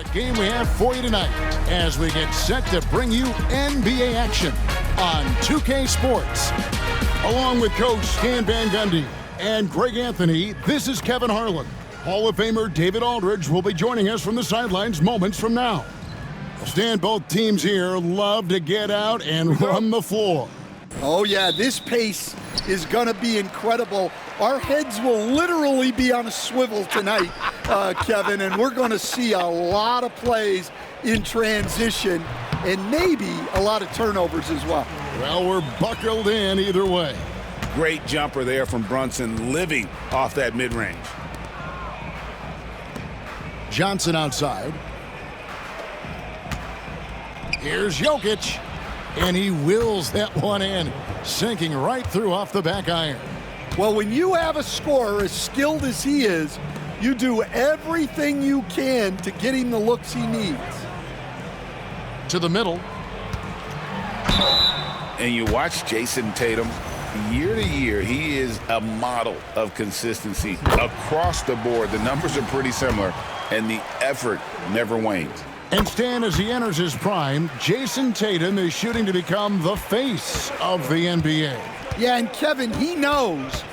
great game we have for you tonight as we get set to bring you NBA action on 2K Sports. Along with Coach Stan Van Gundy and Greg Anthony, this is Kevin Harlan. Hall of Famer David Aldridge will be joining us from the sidelines moments from now. Stan, both teams here love to get out and run the floor. Oh, yeah, this pace is going to be incredible. Our heads will literally be on a swivel tonight, Kevin, and we're going to see a lot of plays in transition and maybe a lot of turnovers as well. Well, we're buckled in either way. Great jumper there from Brunson, living off that mid-range. Johnson outside. Here's Jokic, and he wills that one in, sinking right through off the back iron. Well, when you have a scorer as skilled as he is, you do everything you can to get him the looks he needs. To the middle. And you watch Jason Tatum, year to year, he is a model of consistency across the board. The numbers are pretty similar, and the effort never wanes. And Stan, as he enters his prime, Jason Tatum is shooting to become the face of the NBA. Yeah, and Kevin, he knows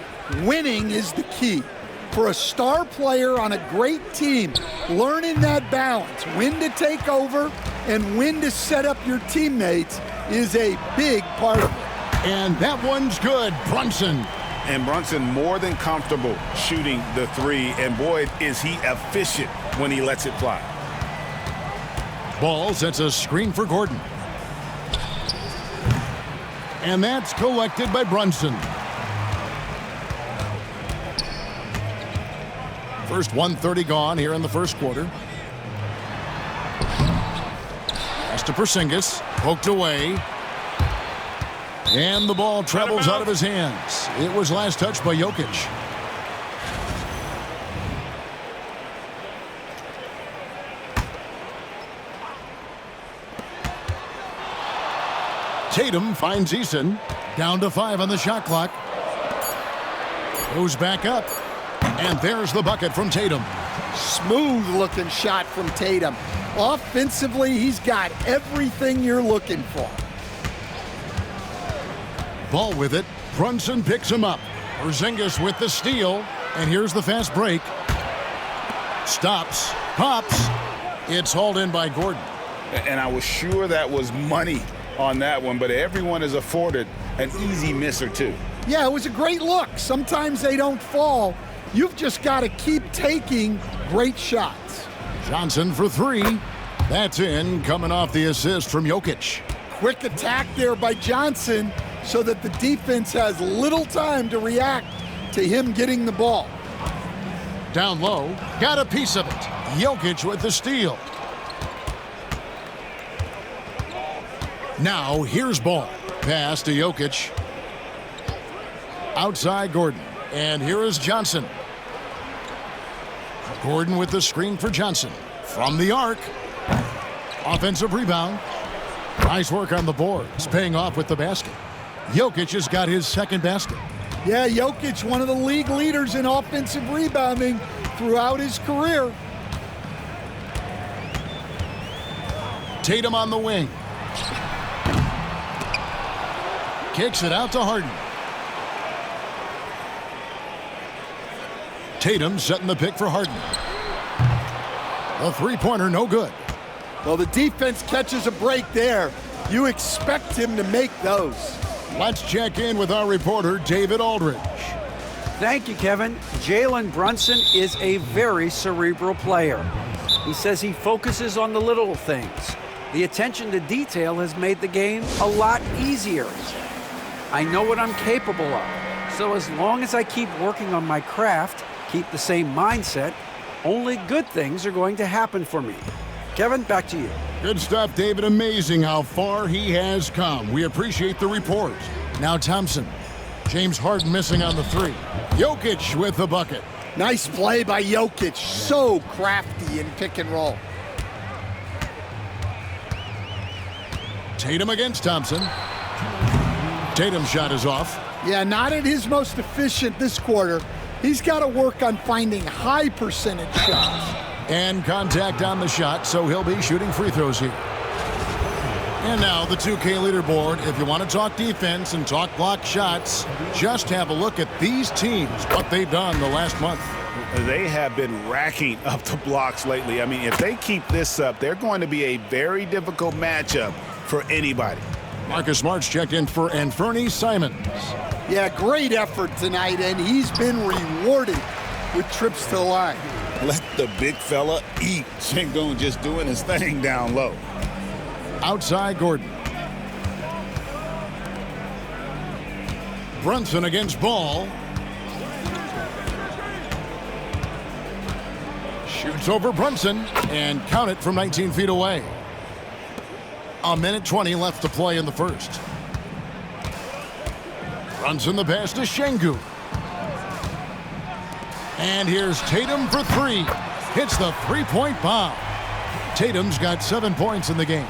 winning is the key. For a star player on a great team, learning that balance, when to take over and when to set up your teammates is a big part of it. And that one's good, Brunson. And Brunson more than comfortable shooting the three, and boy, is he efficient when he lets it fly. Ball sets a screen for Gordon. And that's collected by Brunson. First 1:30 gone here in the first quarter. Pass to Porzingis, poked away. And the ball travels out of his hands. It was last touched by Jokic. Tatum finds Eason. Down to 5 on the shot clock. Goes back up. And there's the bucket from Tatum. Smooth looking shot from Tatum. Offensively, he's got everything you're looking for. Ball with it. Brunson picks him up. Porzingis with the steal. And here's the fast break. Stops. Pops. It's hauled in by Gordon. And I was sure that was money on that one, but everyone is afforded an easy miss or two. Yeah, it was a great look. Sometimes they don't fall. You've just got to keep taking great shots. Johnson for 3. That's in, coming off the assist from Jokic. Quick attack there by Johnson so that the defense has little time to react to him getting the ball. Down low, got a piece of it. Jokic with the steal. Now, here's ball. Pass to Jokic. Outside Gordon. And here is Johnson. Gordon with the screen for Johnson. From the arc. Offensive rebound. Nice work on the boards. Paying off with the basket. Jokic has got his second basket. Yeah, Jokic, one of the league leaders in offensive rebounding throughout his career. Tatum on the wing. Kicks it out to Harden. Tatum setting the pick for Harden. A three-pointer, no good. Well, the defense catches a break there. You expect him to make those. Let's check in with our reporter, David Aldridge. Thank you, Kevin. Jalen Brunson is a very cerebral player. He says he focuses on the little things. The attention to detail has made the game a lot easier. I know what I'm capable of. So as long as I keep working on my craft, keep the same mindset, only good things are going to happen for me. Kevin, back to you. Good stuff, David. Amazing how far he has come. We appreciate the report. Now Thompson. James Harden missing on the 3. Jokic with the bucket. Nice play by Jokic. So crafty in pick and roll. Tatum against Thompson. Tatum's shot is off. Yeah, not at his most efficient this quarter. He's got to work on finding high percentage shots. And contact on the shot, so he'll be shooting free throws here. And now the 2K leaderboard. If you want to talk defense and talk block shots, just have a look at these teams, what they've done the last month. They have been racking up the blocks lately. I mean, if they keep this up, they're going to be a very difficult matchup for anybody. Marcus Smart's checked in for Anthony Simons. Yeah, great effort tonight, and he's been rewarded with trips to the line. Let the big fella eat. Sengun just doing his thing down low. Outside Gordon. Brunson against Ball. Shoots over Brunson and count it from 19 feet away. A minute 20 left to play in the first. Brunson the pass to Sengun. And here's Tatum for three. Hits the three-point bomb. Tatum's got 7 points in the game.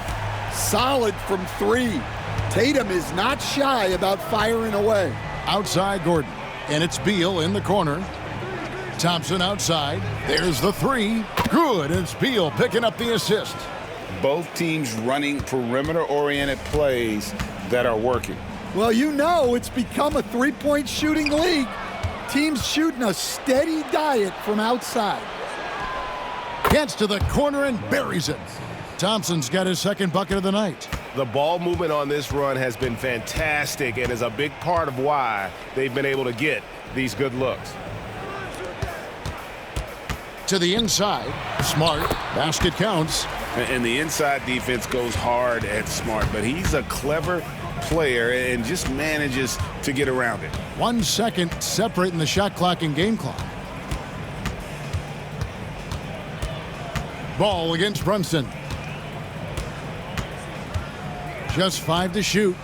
Solid from three. Tatum is not shy about firing away. Outside Gordon. And it's Beal in the corner. Thompson outside. There's the three. Good. And it's Beal picking up the assist. Both teams running perimeter-oriented plays that are working. Well, you know it's become a three-point shooting league. Teams shooting a steady diet from outside. Gets to the corner and buries it. Thompson's got his second bucket of the night. The ball movement on this run has been fantastic and is a big part of why they've been able to get these good looks. To the inside. Smart. Basket counts. And the inside defense goes hard at Smart, but he's a clever player and just manages to get around it. 1 second separating the shot clock and game clock. Ball against Brunson. Just 5 to shoot.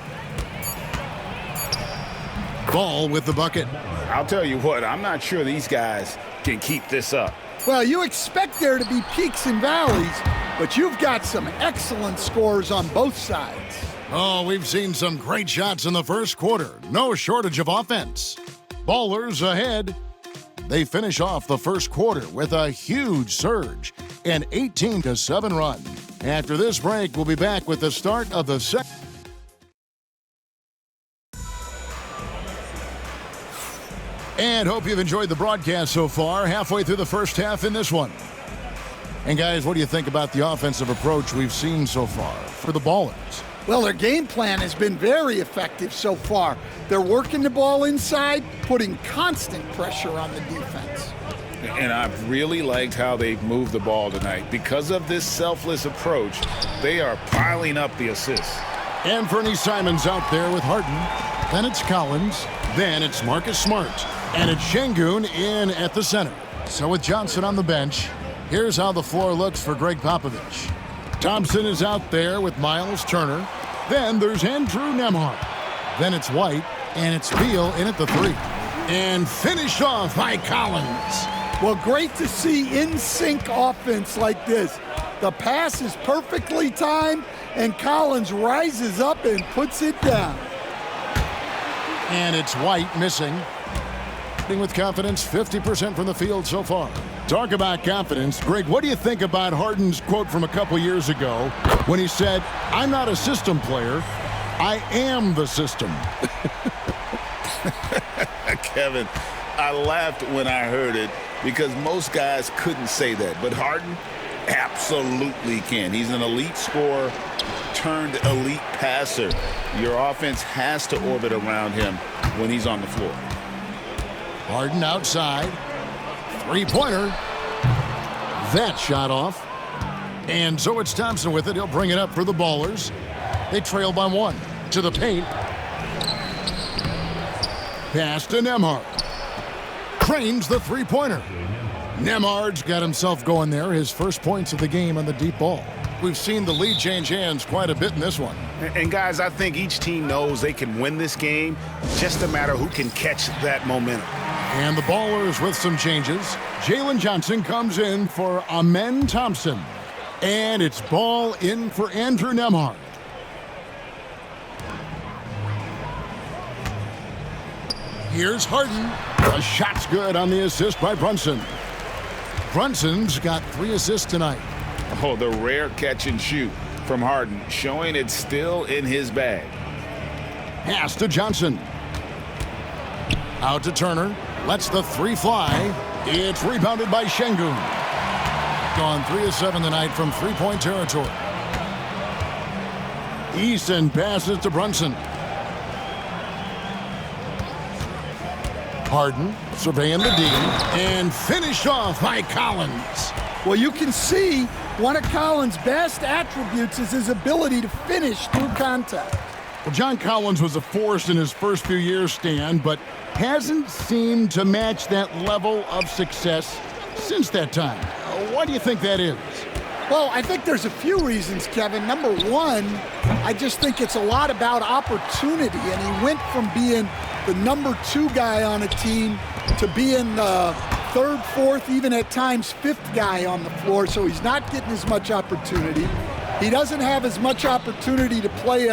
Ball with the bucket. I'll tell you what, I'm not sure these guys can keep this up. Well, you expect there to be peaks and valleys, but you've got some excellent scores on both sides. Oh, we've seen some great shots in the first quarter. No shortage of offense. Ballers ahead. They finish off the first quarter with a huge surge, an 18-7 run. After this break, we'll be back with the start of the second. And hope you've enjoyed the broadcast so far. Halfway through the first half in this one. And guys, what do you think about the offensive approach we've seen so far for the Ballers? Well, their game plan has been very effective so far. They're working the ball inside, putting constant pressure on the defense. And I've really liked how they've moved the ball tonight. Because of this selfless approach, they are piling up the assists. Anthony Simons out there with Harden. Then it's Collins. Then it's Marcus Smart. And it's Sengun in at the center. So with Johnson on the bench, here's how the floor looks for Greg Popovich. Thompson is out there with Miles Turner. Then there's Andrew Nembhard. Then it's White. And it's Beal in at the three. And finished off by Collins. Well, great to see in-sync offense like this. The pass is perfectly timed, and Collins rises up and puts it down. And it's White missing. With confidence, 50% from the field so far. Talk about confidence. Greg, what do you think about Harden's quote from a couple years ago when he said, "I'm not a system player, I am the system"? Kevin, I laughed when I heard it because most guys couldn't say that, but Harden absolutely can. He's an elite scorer turned elite passer. Your offense has to orbit around him when he's on the floor. Harden outside. Three-pointer. That shot off. And so it's Thompson with it. He'll bring it up for the Ballers. They trail by 1. To the paint. Pass to Nembhard. Cranes the three-pointer. Nembhard's got himself going there. His first points of the game on the deep ball. We've seen the lead change hands quite a bit in this one. And guys, I think each team knows they can win this game. Just a matter who can catch that momentum. And the Ballers with some changes. Jalen Johnson comes in for Amen Thompson. And it's ball in for Andrew Nembhard. Here's Harden. The shot's good on the assist by Brunson. Brunson's got 3 assists tonight. Oh, the rare catch and shoot from Harden, showing it's still in his bag. Pass to Johnson. Out to Turner. Lets the 3 fly. It's rebounded by Şengün. Gone 3 of 7 tonight from three-point territory. Eason passes to Brunson. Harden surveying the D and finished off by Collins. Well, you can see one of Collins' best attributes is his ability to finish through contact. Well, John Collins was a force in his first few years, Stan, but hasn't seemed to match that level of success since that time. Why do you think that is? Well, I think there's a few reasons, Kevin. Number one, I just think it's a lot about opportunity, and he went from being the number 2 guy on a team to being the 3rd, 4th, even at times 5th guy on the floor, so he's not getting as much opportunity. He doesn't have as much opportunity to play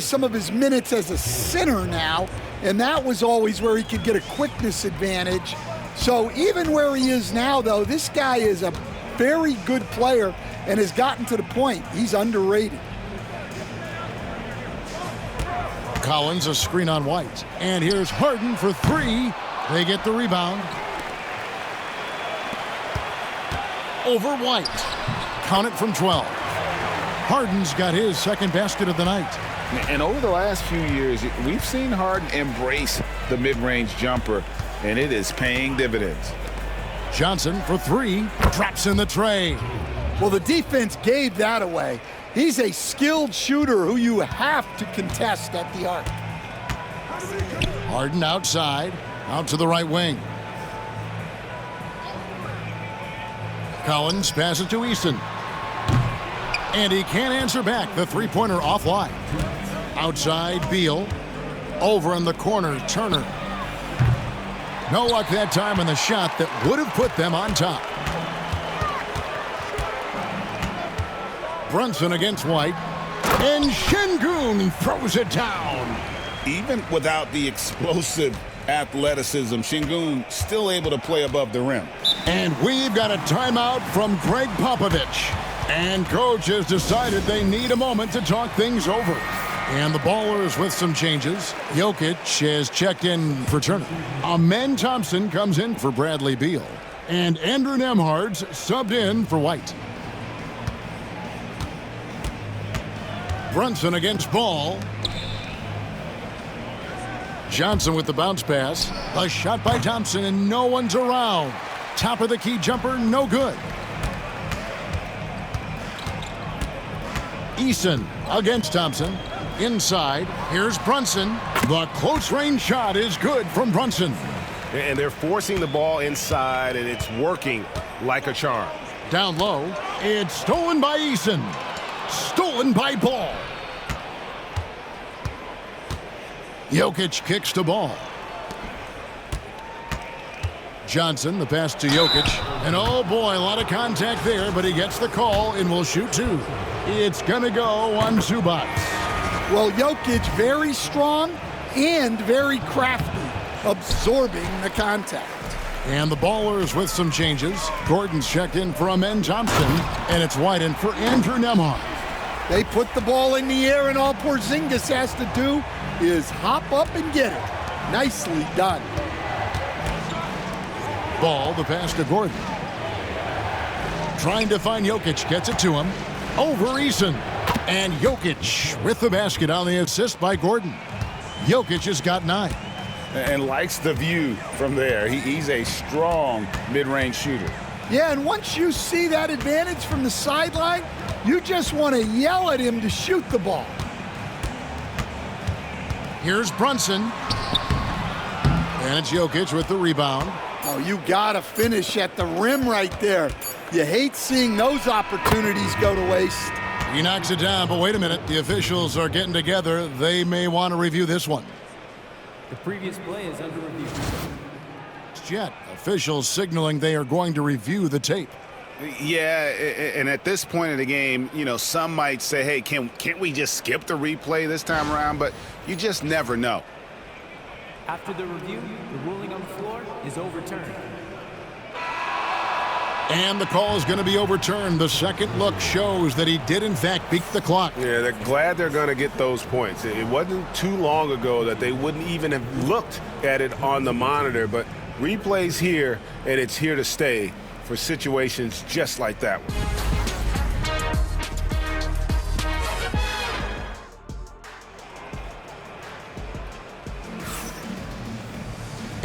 some of his minutes as a center now, and that was always where he could get a quickness advantage. So even where he is now, though, this guy is a very good player and has gotten to the point he's underrated. Collins a screen on White, and here's Harden for 3. They get the rebound. Over White. Count it from 12. Harden's got his 2nd basket of the night. And over the last few years, we've seen Harden embrace the mid-range jumper, and it is paying dividends. Johnson for 3. Drops in the tray. Well, the defense gave that away. He's a skilled shooter who you have to contest at the arc. Harden outside. Out to the right wing. Collins passes to Eason. And he can't answer back. The 3-pointer offline. Outside, Beal. Over in the corner, Turner. No luck that time on the shot that would have put them on top. Brunson against White. And Şengün throws it down. Even without the explosive athleticism, Şengün still able to play above the rim. And we've got a timeout from Greg Popovich. And coach has decided they need a moment to talk things over. And the Ballers with some changes. Jokic has checked in for Turner. Amen Thompson comes in for Bradley Beal. And Andrew Nembhard's subbed in for White. Brunson against Ball. Johnson with the bounce pass. A shot by Thompson and no one's around. Top of the key jumper, no good. Eason against Thompson. Inside, here's Brunson. The close range shot is good from Brunson. And they're forcing the ball inside, and it's working like a charm. Down low, it's stolen by Eason. Stolen by Ball. Jokic kicks to Ball. Johnson, the pass to Jokic. And oh boy, a lot of contact there, but he gets the call and will shoot 2. It's gonna go on Zubac. Well, Jokic very strong and very crafty, absorbing the contact. And the Ballers with some changes. Gordon's checked in for Amen Thompson, and it's White in for Andrew Nembhard. They put the ball in the air, and all Porzingis has to do is hop up and get it. Nicely done. Ball, the pass to Gordon. Trying to find Jokic, gets it to him. Over Eason. And Jokic with the basket on the assist by Gordon. Jokic has got 9. And likes the view from there. He's a strong mid-range shooter. Yeah, and once you see that advantage from the sideline, you just want to yell at him to shoot the ball. Here's Brunson. And it's Jokic with the rebound. Oh, you got to finish at the rim right there. You hate seeing those opportunities go to waste. He knocks it down, but wait a minute. The officials are getting together. They may want to review this one. The previous play is under review. Jet officials signaling they are going to review the tape. Yeah, and at this point in the game, you know, some might say, hey, can't we just skip the replay this time around? But you just never know. After the review, the ruling on the floor is overturned. And the call is going to be overturned. The second look shows that he did, in fact, beat the clock. Yeah, they're glad they're going to get those points. It wasn't too long ago that they wouldn't even have looked at it on the monitor, but replay's here, and it's here to stay for situations just like that one.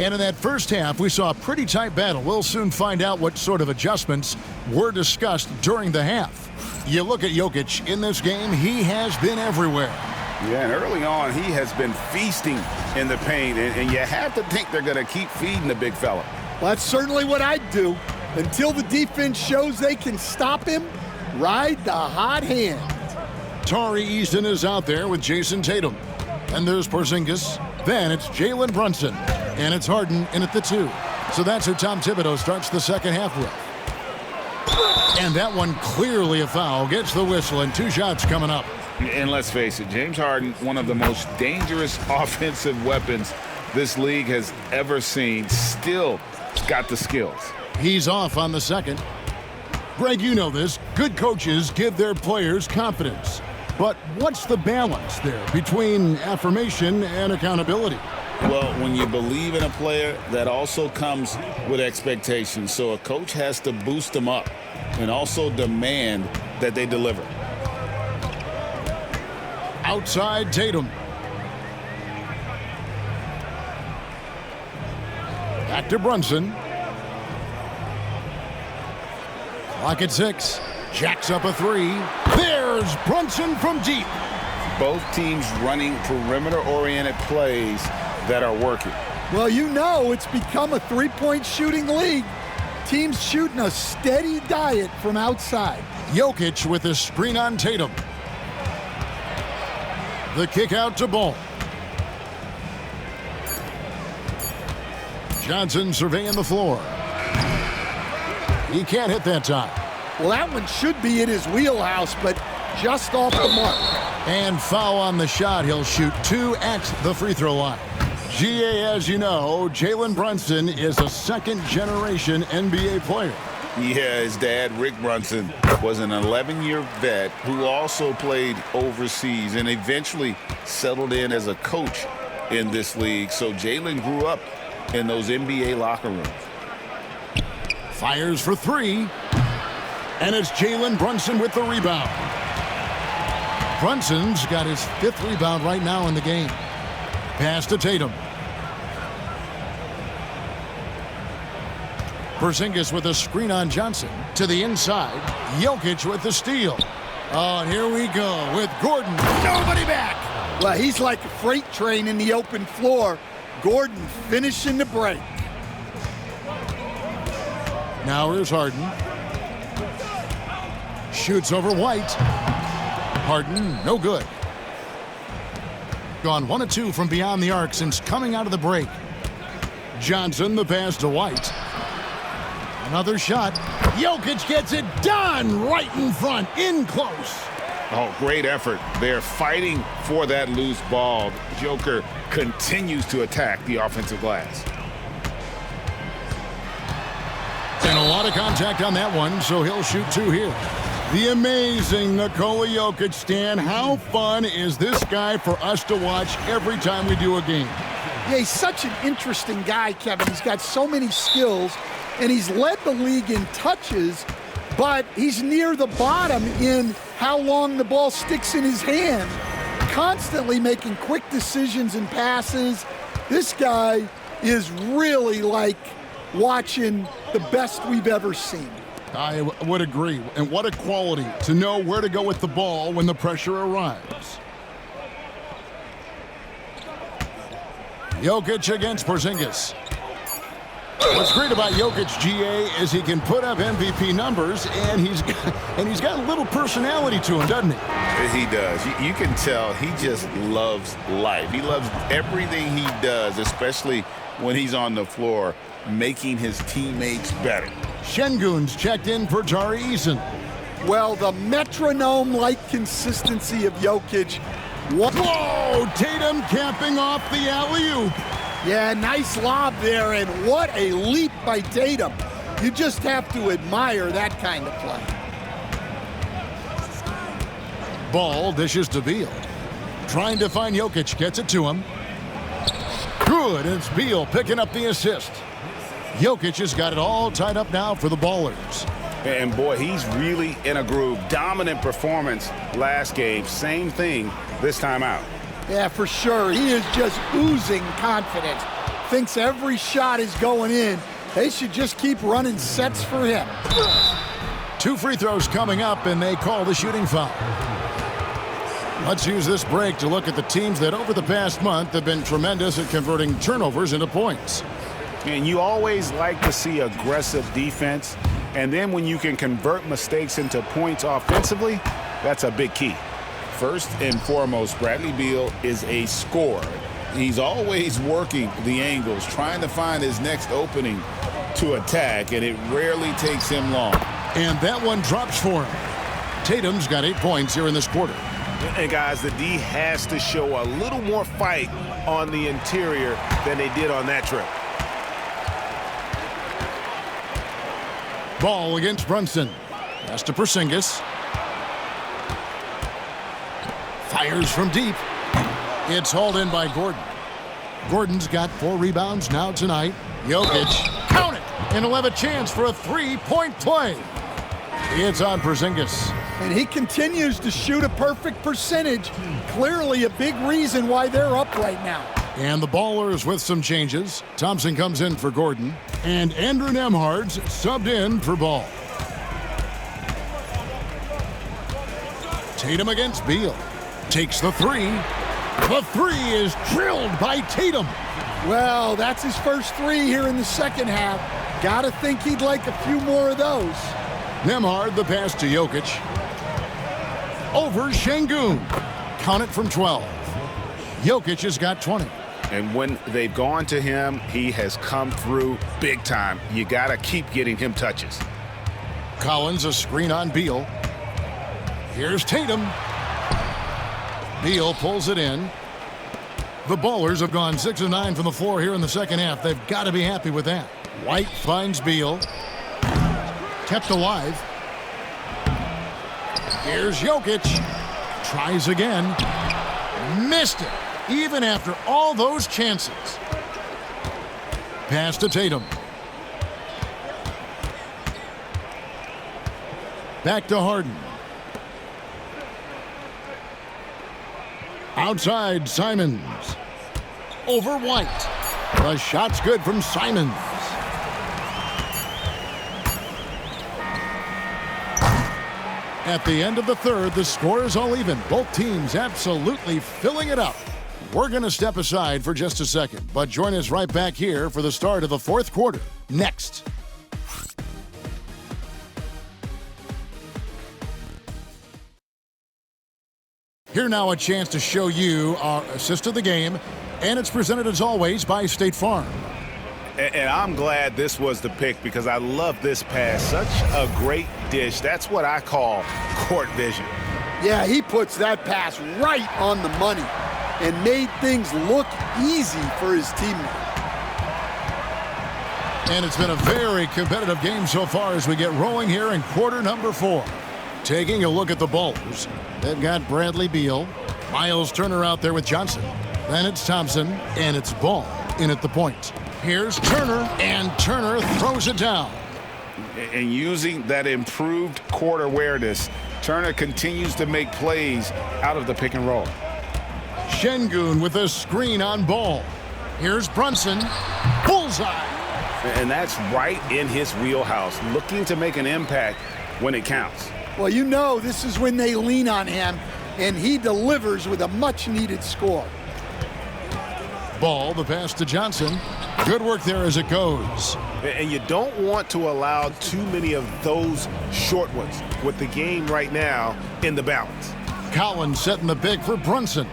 And in that first half, we saw a pretty tight battle. We'll soon find out what sort of adjustments were discussed during the half. You look at Jokic in this game, he has been everywhere. Yeah, and early on, he has been feasting in the paint, and you have to think they're going to keep feeding the big fella. Well, that's certainly what I'd do. Until the defense shows they can stop him, ride the hot hand. Tari Eason is out there with Jason Tatum. And there's Porzingis. Then it's Jalen Brunson. And it's Harden in at the 2. So that's who Tom Thibodeau starts the second half with. And that one clearly a foul. Gets the whistle, and 2 shots coming up. And let's face it, James Harden, one of the most dangerous offensive weapons this league has ever seen, still got the skills. He's off on the second. Greg, you know this. Good coaches give their players confidence. But what's the balance there between affirmation and accountability? Well, when you believe in a player, that also comes with expectations. So a coach has to boost them up and also demand that they deliver. Outside Tatum. Back to Brunson. Clock at 6. Jacks up a 3. There's Brunson from deep. Both teams running perimeter-oriented plays that are working. Well, you know it's become a three-point shooting league. Teams shooting a steady diet from outside. Jokic with a screen on Tatum. The kick out to Ball. Johnson surveying the floor. He can't hit that time. Well, that one should be in his wheelhouse, but just off the mark. And foul on the shot. He'll shoot 2 at the free throw line. GA, as you know, Jalen Brunson is a second-generation NBA player. Yeah, his dad, Rick Brunson, was an 11-year vet who also played overseas and eventually settled in as a coach in this league. So Jalen grew up in those NBA locker rooms. Fires for 3. And it's Jalen Brunson with the rebound. Brunson's got his 5th rebound right now in the game. Pass to Tatum. Porzingis with a screen on Johnson. To the inside. Jokic with the steal. Oh, and here we go with Gordon. Nobody back. Well, he's like a freight train in the open floor. Gordon finishing the break. Now here's Harden. Shoots over White. Harden, no good. Gone 1 of 2 from beyond the arc since coming out of the break. Johnson, the pass to White. Another shot. Jokic gets it done right in front, in close. Oh, great effort. They're fighting for that loose ball. Joker continues to attack the offensive glass. And a lot of contact on that one, so he'll shoot 2 here. The amazing Nikola Jokic, Stan. How fun is this guy for us to watch every time we do a game? Yeah, he's such an interesting guy, Kevin. He's got so many skills, and he's led the league in touches, but he's near the bottom in how long the ball sticks in his hand, constantly making quick decisions and passes. This guy is really like watching the best we've ever seen. I would agree. And what a quality to know where to go with the ball when the pressure arrives. Jokic against Porzingis. What's great about Jokic, GA, is he can put up MVP numbers, and he's got a little personality to him, doesn't he? He does. You can tell he just loves life. He loves everything he does, especially when he's on the floor, making his teammates better. Şengün's checked in for Tari Eason. Well, the metronome-like consistency of Jokic. Whoa! Tatum capping off the alley-oop. Yeah, nice lob there, and what a leap by Tatum. You just have to admire that kind of play. Ball dishes to Beal. Trying to find Jokic, gets it to him. Good, and it's Beal picking up the assist. Jokic has got it all tied up now for the Ballers. And boy, he's really in a groove. Dominant performance last game. Same thing this time out. Yeah, for sure. He is just oozing confidence. Thinks every shot is going in. They should just keep running sets for him. 2 free throws coming up, and they call the shooting foul. Let's use this break to look at the teams that over the past month have been tremendous at converting turnovers into points. And you always like to see aggressive defense. And then when you can convert mistakes into points offensively, that's a big key. First and foremost, Bradley Beal is a scorer. He's always working the angles, trying to find his next opening to attack, and it rarely takes him long. And that one drops for him. Tatum's got 8 points here in this quarter. And guys, the D has to show a little more fight on the interior than they did on that trip. Ball against Brunson. Pass to Porzingis. Fires from deep. It's hauled in by Gordon. Gordon's got 4 rebounds now tonight. Jokic, count it, and he'll have a chance for a 3-point play. It's on Porzingis. And he continues to shoot a perfect percentage. Clearly a big reason why they're up right now. And the Ballers with some changes. Thompson comes in for Gordon. And Andrew Nembhard's subbed in for Ball. Tatum against Beal. Takes the 3. The 3 is drilled by Tatum. Well, that's his first 3 here in the second half. Gotta think he'd like a few more of those. Nembhard, the pass to Jokic. Over Şengün. Count it from 12. Jokic has got 20. And when they've gone to him, he has come through big time. You got to keep getting him touches. Collins, a screen on Beal. Here's Tatum. Beal pulls it in. The Ballers have gone 6 of 9 from the floor here in the second half. They've got to be happy with that. White finds Beal. Kept alive. Here's Jokic. Tries again. Missed it, even after all those chances. Pass to Tatum. Back to Harden. Outside, Simons. Over White. The shot's good from Simons. At the end of the third, the score is all even. Both teams absolutely filling it up. We're going to step aside for just a second, but join us right back here for the start of the fourth quarter. Next. Here now a chance to show you our assist of the game, and it's presented as always by State Farm. And I'm glad this was the pick because I love this pass. Such a great dish. That's what I call court vision. Yeah, he puts that pass right on the money and made things look easy for his teammate. And it's been a very competitive game so far as we get rolling here in quarter number 4. Taking a look at the Bulls. They've got Bradley Beal, Miles Turner out there with Johnson. Then it's Thompson, and it's Ball in at the point. Here's Turner, and Turner throws it down. And using that improved court awareness, Turner continues to make plays out of the pick and roll. Şengün with a screen on Ball. Here's Brunson. Bullseye. And that's right in his wheelhouse, looking to make an impact when it counts. Well, you know this is when they lean on him, and he delivers with a much-needed score. Ball, the pass to Johnson. Good work there as it goes. And you don't want to allow too many of those short ones with the game right now in the balance. Collins setting the pick for Brunson.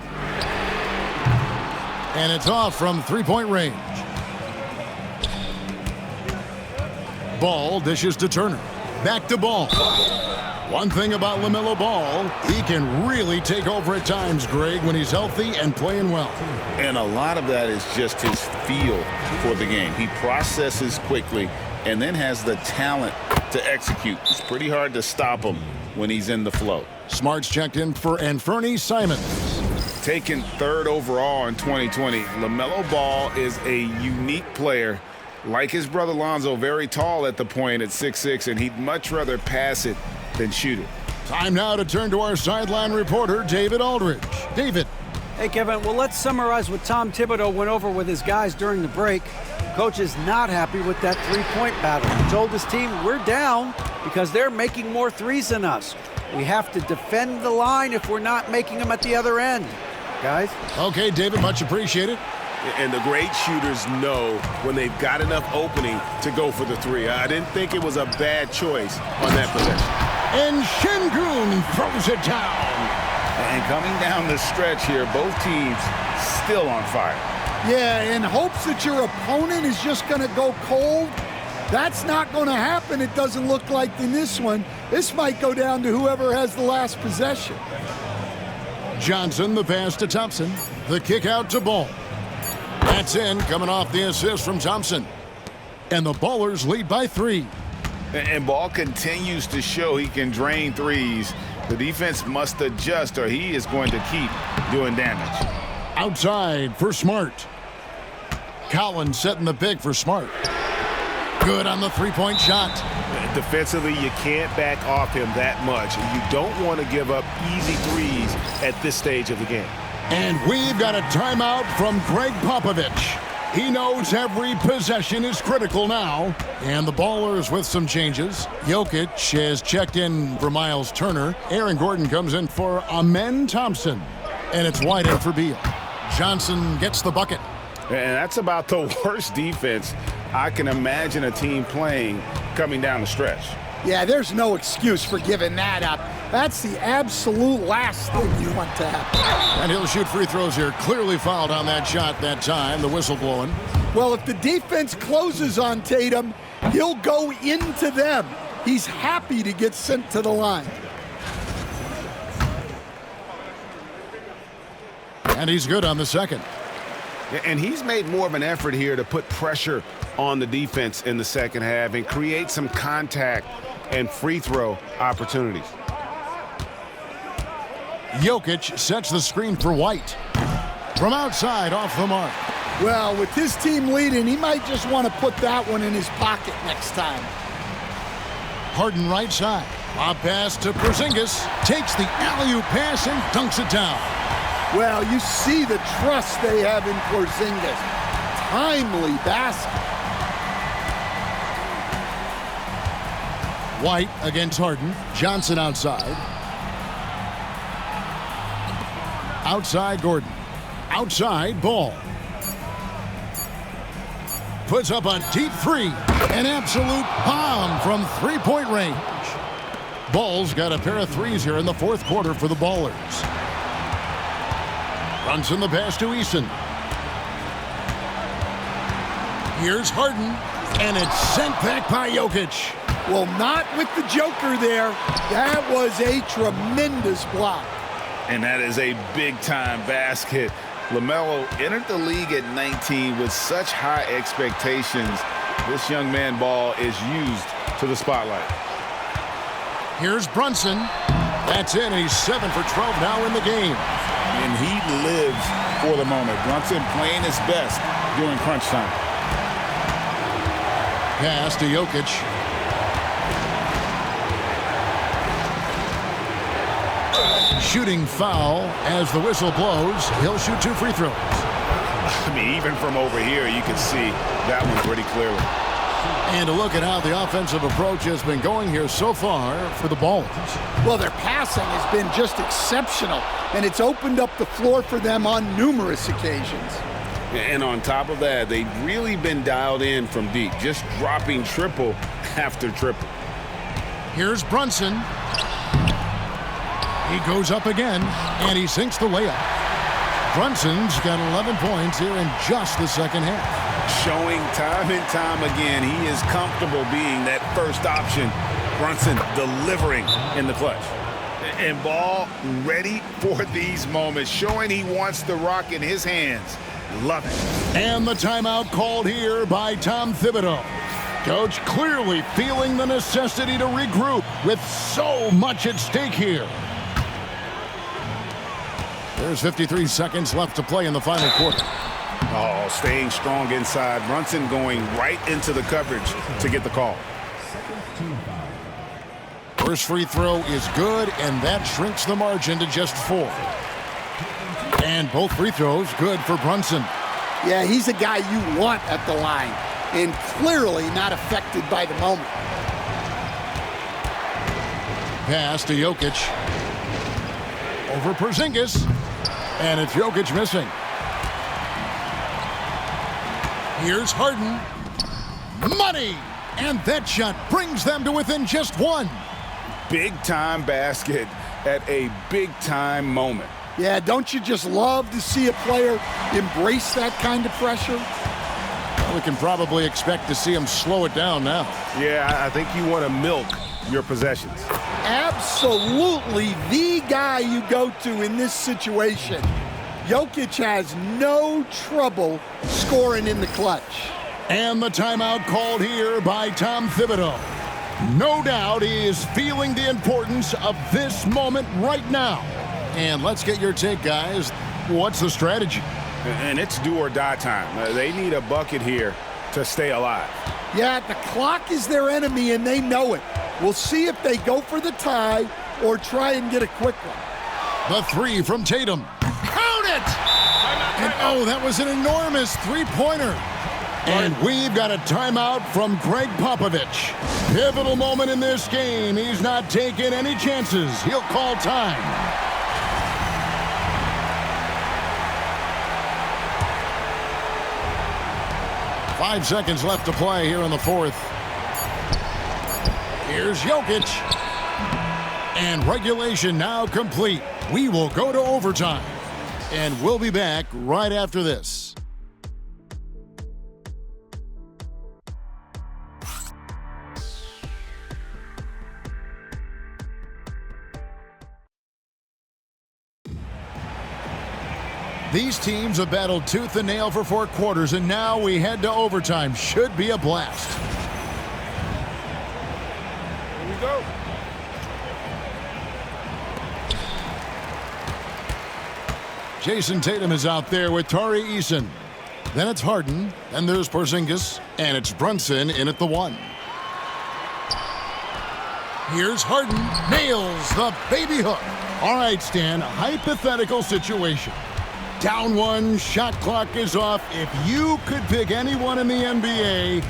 And it's off from three-point range. Ball dishes to Turner. Back to Ball. One thing about LaMelo Ball, he can really take over at times, Greg, when he's healthy and playing well. And a lot of that is just his feel for the game. He processes quickly. and then has the talent to execute. It's pretty hard to stop him when he's in the flow. Smart's checked in for Anferny Simons. Taken 3rd overall in 2020, LaMelo Ball is a unique player. Like his brother Lonzo, very tall at the point at 6'6", and he'd much rather pass it than shoot it. Time now to turn to our sideline reporter, David Aldridge. David. Hey, Kevin, well, let's summarize what Tom Thibodeau went over with his guys during the break. Coach is not happy with that three-point battle. He told his team, we're down because they're making more threes than us. We have to defend the line if we're not making them at the other end. Guys? Okay, David, much appreciated. And the great shooters know when they've got enough opening to go for the three. I didn't think it was a bad choice on that possession. And Şengün throws it down. And coming down the stretch here, both teams still on fire. Yeah, in hopes that your opponent is just going to go cold. That's not going to happen, it doesn't look like in this one. This might go down to whoever has the last possession. Johnson, the pass to Thompson. The kick out to Ball. That's in, coming off the assist from Thompson. And the Ballers lead by 3. And Ball continues to show he can drain threes. The defense must adjust or he is going to keep doing damage. Outside for Smart. Collins setting the pick for Smart. Good on the three-point shot. Defensively, you can't back off him that much. You don't want to give up easy threes at this stage of the game. And we've got a timeout from Greg Popovich. He knows every possession is critical now. And the Ballers with some changes. Jokic has checked in for Miles Turner. Aaron Gordon comes in for Amen Thompson. And it's wide in for Beal. Johnson gets the bucket. And that's about the worst defense I can imagine a team playing coming down the stretch. Yeah, there's no excuse for giving that up. That's the absolute last thing you want to happen. And he'll shoot free throws here. Clearly fouled on that shot that time. The whistle blowing. Well, if the defense closes on Tatum, he'll go into them. He's happy to get sent to the line. And he's good on the second. And he's made more of an effort here to put pressure on the defense in the second half and create some contact and free throw opportunities. Jokic sets the screen for White. From outside, off the mark. Well, with his team leading, he might just want to put that one in his pocket next time. Harden right side. A pass to Porzingis. Takes the alley-oop pass and dunks it down. Well, you see the trust they have in Porzingis. Timely basket. White against Harden. Johnson outside. Outside Gordon. Outside Ball. Puts up a deep three. An absolute bomb from three-point range. Ball's got a pair of threes here in the fourth quarter for the Ballers. Runs in the pass to Eason. Here's Harden. And it's sent back by Jokic. Well, not with the Joker there. That was a tremendous block. And that is a big-time basket. LaMelo entered the league at 19 with such high expectations. This young man Ball is used to the spotlight. Here's Brunson. That's in. He's 7 for 12 now in the game. And he lives for the moment. Brunson playing his best during crunch time. Pass to Jokic. Shooting foul as the whistle blows. He'll shoot 2 free throws. I mean, even from over here, you can see that one pretty clearly. And to look at how the offensive approach has been going here so far for the Ballers. Well, their passing has been just exceptional, and it's opened up the floor for them on numerous occasions. And on top of that, they've really been dialed in from deep, just dropping triple after triple. Here's Brunson. He goes up again, and he sinks the layup. Brunson's got 11 points here in just the second half. Showing time and time again he is comfortable being that first option. Brunson delivering in the clutch. And Ball ready for these moments, showing he wants the rock in his hands. Love it. And the timeout called here by Tom Thibodeau. Coach clearly feeling the necessity to regroup with so much at stake here. There's 53 seconds left to play in the final quarter. Oh, staying strong inside. Brunson going right into the coverage to get the call. First free throw is good, and that shrinks the margin to just 4. And both free throws good for Brunson. Yeah, he's a guy you want at the line, and clearly not affected by the moment. Pass to Jokic. Over Porzingis. And it's Jokic missing. Here's Harden. Money! And that shot brings them to within just 1. Big-time basket at a big-time moment. Yeah, don't you just love to see a player embrace that kind of pressure? Well, we can probably expect to see him slow it down now. Yeah, I think you want to milk your possessions. Absolutely the guy you go to in this situation. Jokic has no trouble scoring in the clutch. And the timeout called here by Tom Thibodeau. No doubt he is feeling the importance of this moment right now. And let's get your take, guys. What's the strategy? And it's do or die time. They need a bucket here to stay alive. Yeah, the clock is their enemy, and they know it. We'll see if they go for the tie or try and get a quick one. The 3 from Tatum. Count it! And oh, that was an enormous three-pointer. And we've got a timeout from Greg Popovich. Pivotal moment in this game. He's not taking any chances. He'll call time. Five seconds left to play here in the fourth. Here's Jokic. And regulation now complete. We will go to overtime. And we'll be back right after this. These teams have battled tooth and nail for 4 quarters, and now we head to overtime. Should be a blast. Here we go. Jason Tatum is out there with Tari Eason. Then it's Harden, and there's Porzingis, and it's Brunson in at the 1. Here's Harden, nails the baby hook. All right, Stan, hypothetical situation. Down 1, shot clock is off. If you could pick anyone in the NBA,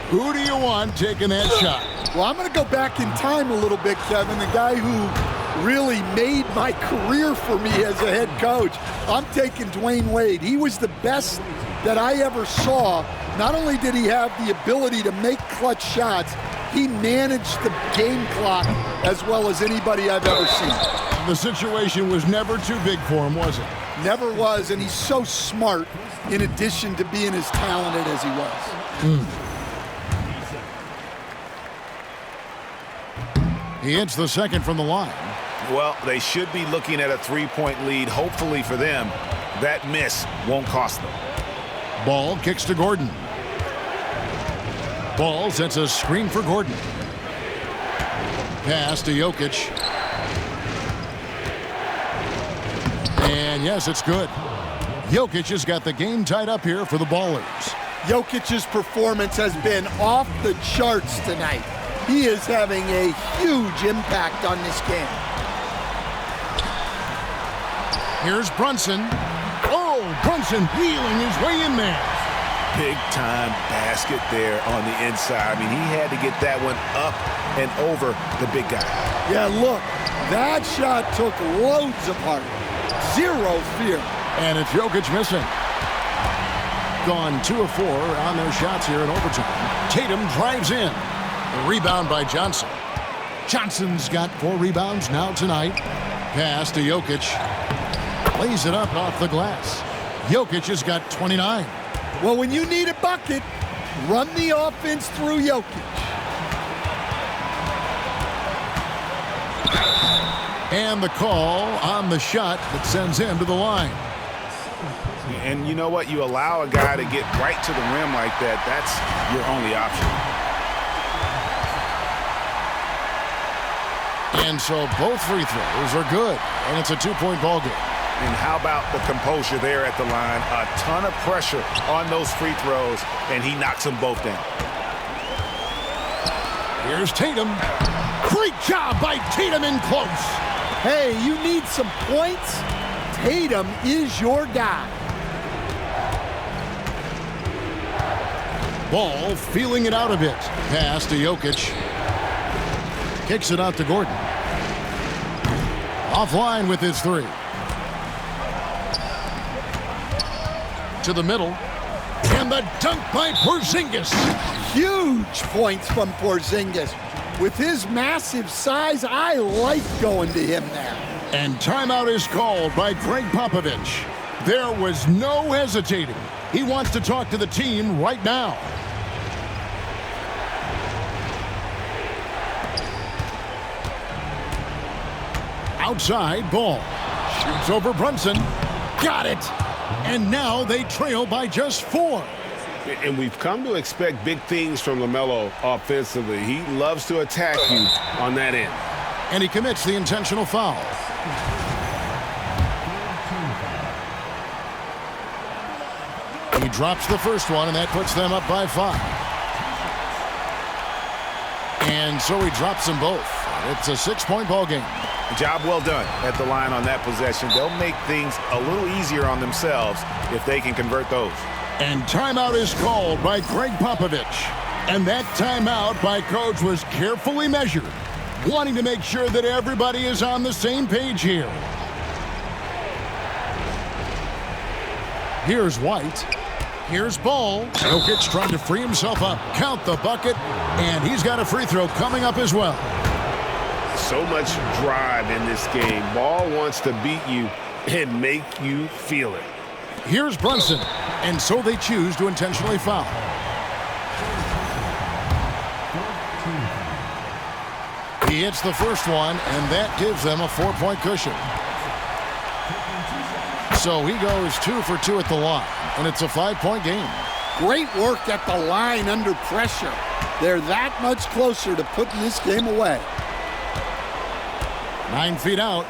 who do you want taking that shot? Well, I'm going to go back in time a little bit, Kevin. The guy who really made my career for me as a head coach. I'm taking Dwayne Wade. He was the best that I ever saw. Not only did he have the ability to make clutch shots, he managed the game clock as well as anybody I've ever seen. The situation was never too big for him, was it? Never was, and he's so smart in addition to being as talented as he was. He hits the second from the line. Well, they should be looking at a 3-point lead. Hopefully for them, that miss won't cost them. Ball kicks to Gordon. Ball sets a screen for Gordon. Pass to Jokic. And yes, it's good. Jokic has got the game tied up here for the Ballers. Jokic's performance has been off the charts tonight. He is having a huge impact on this game. Here's Brunson. Oh, Brunson wheeling his way in there. Big-time basket there on the inside. I mean, he had to get that one up and over the big guy. Yeah, look, that shot took loads apart. Zero fear. And it's Jokic missing. Gone 2 of 4 on their shots here in overtime. Tatum drives in. A rebound by Johnson. Johnson's got 4 rebounds now tonight. Pass to Jokic. Lays it up off the glass. Jokic has got 29. Well, when you need a bucket, run the offense through Jokic. And the call on the shot that sends him to the line. And you know what? You allow a guy to get right to the rim like that, that's your only option. And so both free throws are good, and it's a 2-point ball game. And how about the composure there at the line? A ton of pressure on those free throws, and he knocks them both down. Here's Tatum. Great job by Tatum in close. Hey, you need some points? Tatum is your guy. Ball feeling it out a bit. Pass to Jokic. Kicks it out to Gordon. Offline with his three. To the middle. And the dunk by Porzingis. Huge points from Porzingis. With his massive size, I like going to him now. And timeout is called by Greg Popovich. There was no hesitating. He wants to talk to the team right now. Outside, Ball. Shoots over Brunson. Got it. And now they trail by just 4. And we've come to expect big things from LaMelo offensively. He loves to attack you on that end. And he commits the intentional foul. He drops the first one, and that puts them up by 5. And so he drops them both. It's a 6-point ball game. Job well done at the line on that possession. They'll make things a little easier on themselves if they can convert those. And timeout is called by Greg Popovich. And that timeout by Coach was carefully measured, wanting to make sure that everybody is on the same page here. Here's White. Here's Ball. Jokic trying to free himself up. Count the bucket. And he's got a free throw coming up as well. So much drive in this game. Ball wants to beat you and make you feel it. Here's Brunson. And so they choose to intentionally foul. He hits the first one, and that gives them a 4-point cushion. So he goes 2 for 2 at the line, and it's a 5-point game. Great work at the line under pressure. They're that much closer to putting this game away. 9 feet out.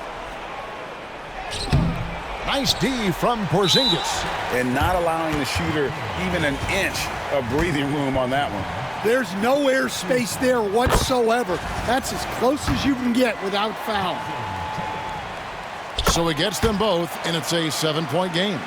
Nice D from Porzingis. And not allowing the shooter even an inch of breathing room on that one. There's no air space there whatsoever. That's as close as you can get without foul. So he gets them both, and it's a 7-point game.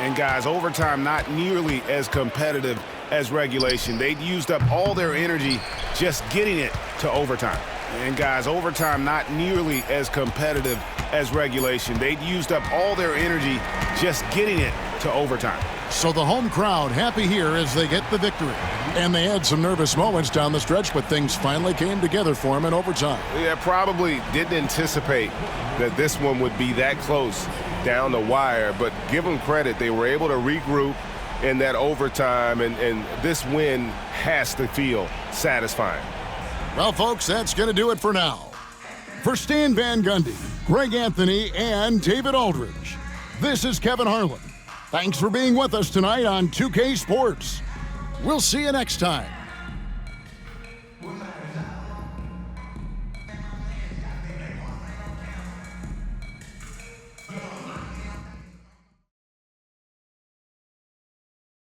And guys, overtime not nearly as competitive as regulation. They'd used up all their energy just getting it to overtime. And guys, overtime not nearly as competitive as regulation. They'd used up all their energy just getting it to overtime. So the home crowd happy here as they get the victory. And they had some nervous moments down the stretch, but things finally came together for them in overtime. Yeah, probably didn't anticipate that this one would be that close down the wire, but give them credit. They were able to regroup in that overtime, and this win has to feel satisfying. Well, folks, that's going to do it for now. For Stan Van Gundy, Greg Anthony, and David Aldridge, this is Kevin Harlan. Thanks for being with us tonight on 2K Sports. We'll see you next time.